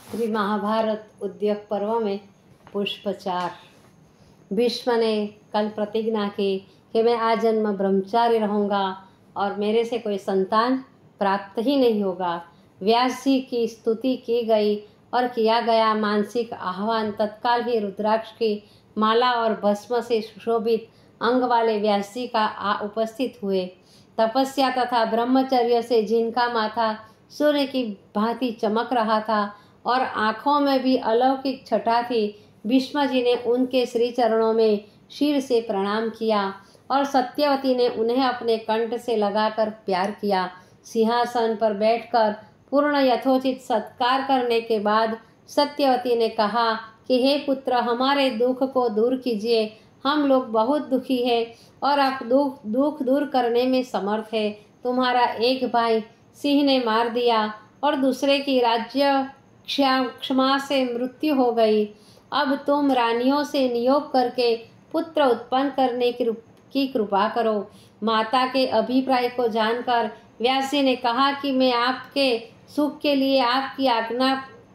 श्री महाभारत उद्योग पर्व में पुष्पचार। भीष्म ने कल प्रतिज्ञा की कि मैं आजन्म ब्रह्मचारी रहूँगा और मेरे से कोई संतान प्राप्त ही नहीं होगा। व्यास जी की स्तुति की गई और किया गया मानसिक आह्वान। तत्काल ही रुद्राक्ष की माला और भस्म से सुशोभित अंग वाले व्यास जी का उपस्थित हुए। तपस्या तथा ब्रह्मचर्य से जिनका माथा सूर्य की भांति चमक रहा था और आँखों में भी अलौकिक छटा थी, भीष्म जी ने उनके श्री चरणों में शीर से प्रणाम किया और सत्यवती ने उन्हें अपने कंठ से लगाकर प्यार किया। सिंहासन पर बैठकर पूर्ण यथोचित सत्कार करने के बाद सत्यवती ने कहा कि हे पुत्र, हमारे दुख को दूर कीजिए। हम लोग बहुत दुखी हैं और आप दुख दूर करने में समर्थ है। तुम्हारा एक भाई सिंह ने मार दिया और दूसरे की राज्य क्षमा से मृत्यु हो गई। अब तुम रानियों से नियोग करके पुत्र उत्पन्न करने की कृपा करो। माता के अभिप्राय को जानकर व्यास जी ने कहा कि मैं आपके सुख के लिए आपकी आज्ञा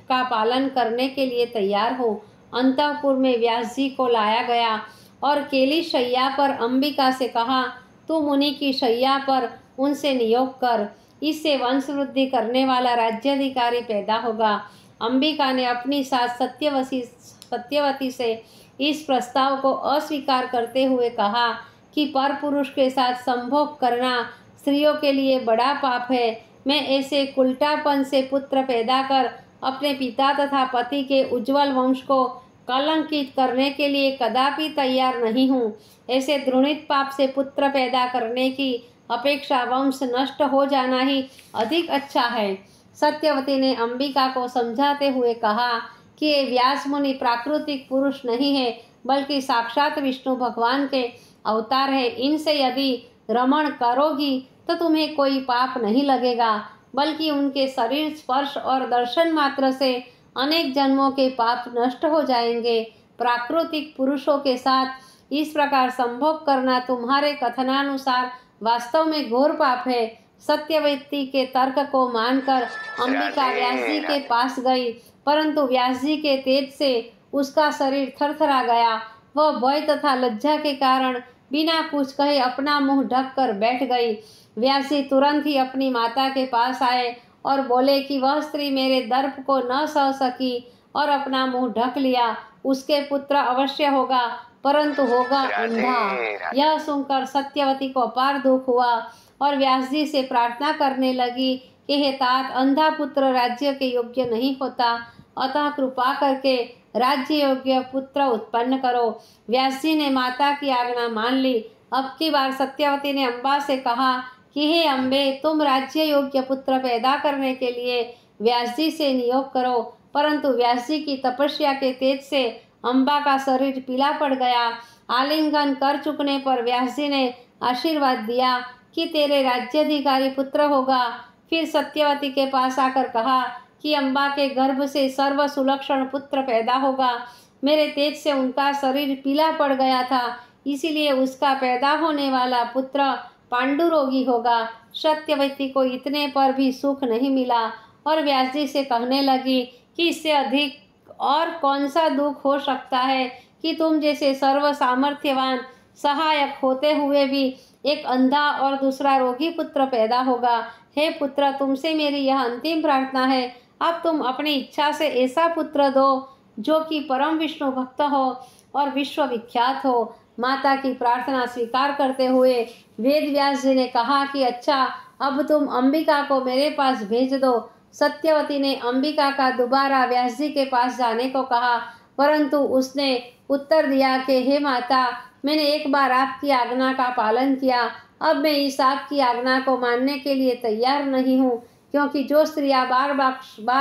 का पालन करने के लिए तैयार हूँ। अंतःपुर में व्यास जी को लाया गया और केली शैया पर अंबिका से कहा, तू मुनि की शैया पर उनसे नियोग कर, इससे वंश वृद्धि करने वाला राज्याधिकारी पैदा होगा। अंबिका ने अपनी सास सत्यवती से इस प्रस्ताव को अस्वीकार करते हुए कहा कि परपुरुष के साथ संभोग करना स्त्रियों के लिए बड़ा पाप है। मैं ऐसे कुलटापन से पुत्र पैदा कर अपने पिता तथा पति के उज्जवल वंश को कलंकित करने के लिए कदापि तैयार नहीं हूँ। ऐसे घृणित पाप से पुत्र पैदा करने की अपेक्षा वंश नष्ट हो जाना ही अधिक अच्छा है। सत्यवती ने अंबिका को समझाते हुए कहा कि ये व्यास मुनि प्राकृतिक पुरुष नहीं है, बल्कि साक्षात विष्णु भगवान के अवतार है। इनसे यदि रमण करोगी तो तुम्हें कोई पाप नहीं लगेगा, बल्कि उनके शरीर स्पर्श और दर्शन मात्र से अनेक जन्मों के पाप नष्ट हो जाएंगे। प्राकृतिक पुरुषों के साथ इस प्रकार संभोग करना तुम्हारे कथनानुसार वास्तव में घोर पाप है। सत्यवती के तर्क को मानकर अंबिका व्यास जी के पास गई, परंतु व्यास जी के तेज से उसका शरीर थरथरा गया। वह भय तथा लज्जा के कारण बिना कुछ कहे अपना मुंह ढक कर बैठ गई। व्यास जी तुरंत ही अपनी माता के पास आए और बोले कि वह स्त्री मेरे दर्प को न सह सकी और अपना मुंह ढक लिया। उसके पुत्र अवश्य होगा, परंतु होगा अंधा। यह सुनकर सत्यवती को अपार दुख हुआ और व्यास जी से प्रार्थना करने लगी कि हे तात, अंधा पुत्र राज्य के योग्य नहीं होता, अतः कृपा करके राज्य योग्य पुत्र उत्पन्न करो। व्यास जी ने माता की आज्ञा मान ली। अब की बार सत्यवती ने अम्बा से कहा कि हे अम्बे, तुम राज्य योग्य पुत्र पैदा करने के लिए व्यास जी से नियोग करो। परंतु व्यास जी की तपस्या के तेज से अम्बा का शरीर पीला पड़ गया। आलिंगन कर चुकने पर व्यास जी ने आशीर्वाद दिया कि तेरे राज्याधिकारी पुत्र होगा। फिर सत्यवती के पास आकर कहा कि अम्बा के गर्भ से सर्व सुलक्षण पुत्र पैदा होगा। मेरे तेज से उनका शरीर पीला पड़ गया था, इसीलिए उसका पैदा होने वाला पुत्र पांडुरोगी होगा। सत्यवती को इतने पर भी सुख नहीं मिला और व्यास जी से कहने लगी कि इससे अधिक और कौन सा दुख हो सकता है कि तुम जैसे सर्व सामर्थ्यवान सहायक होते हुए भी एक अंधा और दूसरा रोगी पुत्र पैदा होगा। हे पुत्र, तुमसे मेरी यह अंतिम प्रार्थना है। अब तुम अपनी इच्छा से ऐसा पुत्र दो जो कि परम विष्णु भक्त हो और विश्व विख्यात हो। माता की प्रार्थना स्वीकार करते हुए वेद व्यास जी ने कहा कि अच्छा, अब तुम अंबिका को मेरे पास भेज दो। सत्यवती ने अंबिका का दोबारा व्यास जी के पास जाने को कहा, परंतु उसने उत्तर दिया कि हे माता, मैंने एक बार आपकी आज्ञा का पालन किया, अब मैं इस आपकी आज्ञा को मानने के लिए तैयार नहीं हूँ, क्योंकि जो स्त्रियां बार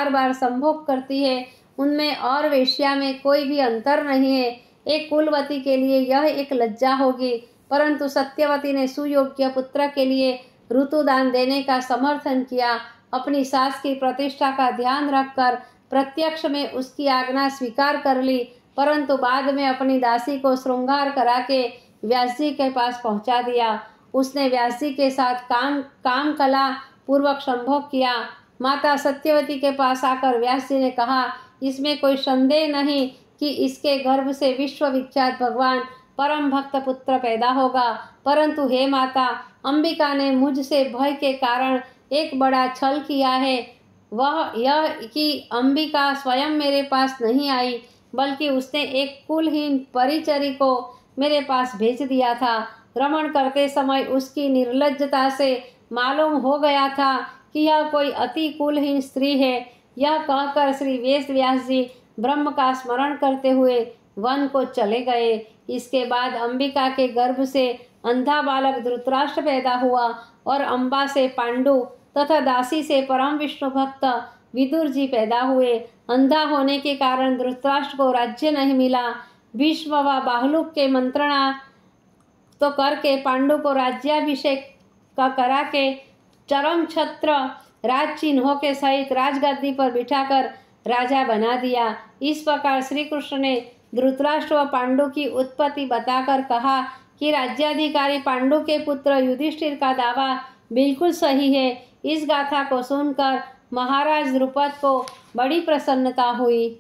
बार संभोग करती है उनमें और वेश्या में कोई भी अंतर नहीं है। एक कुलवती के लिए यह एक लज्जा होगी। परंतु सत्यवती ने सुयोग्य पुत्र के लिए ऋतुदान देने का समर्थन किया। अपनी सास की प्रतिष्ठा का ध्यान रखकर प्रत्यक्ष में उसकी आज्ञा स्वीकार कर ली, परंतु बाद में अपनी दासी को श्रृंगार करा के व्यास जी के पास पहुंचा दिया। उसने व्यास जी के साथ काम कला पूर्वक संभोग किया। माता सत्यवती के पास आकर व्यास जी ने कहा, इसमें कोई संदेह नहीं कि इसके गर्भ से विश्व विख्यात भगवान परम भक्त पुत्र पैदा होगा। परंतु हे माता, अंबिका ने मुझसे भय के कारण एक बड़ा छल किया है। वह यह कि अंबिका स्वयं मेरे पास नहीं आई, बल्कि उसने एक कुलहीन परिचरी को मेरे पास भेज दिया था। रमण करते समय उसकी निर्लज्जता से मालूम हो गया था कि यह कोई अति कुलहीन स्त्री है। यह कहकर श्री वेद व्यास जी ब्रह्म का स्मरण करते हुए वन को चले गए। इसके बाद अंबिका के गर्भ से अंधा बालक धृतराष्ट्र पैदा हुआ और अम्बा से पांडु तथा दासी से परम विष्णु भक्त विदुर जी पैदा हुए। अंधा होने के कारण धृतराष्ट्र को राज्य नहीं मिला। भीष्म व बाहुलुक के मंत्रणा तो करके पांडु को राज्याभिषेक का करा के चरम छत्र राज चिन्हों के सहित राजगद्दी पर बिठाकर राजा बना दिया। इस प्रकार श्री कृष्ण ने धृतराष्ट्र व पांडु की उत्पत्ति बताकर कहा कि राज्याधिकारी पांडु के पुत्र युधिष्ठिर का दावा बिल्कुल सही है। इस गाथा को सुनकर महाराज द्रुपद को बड़ी प्रसन्नता हुई।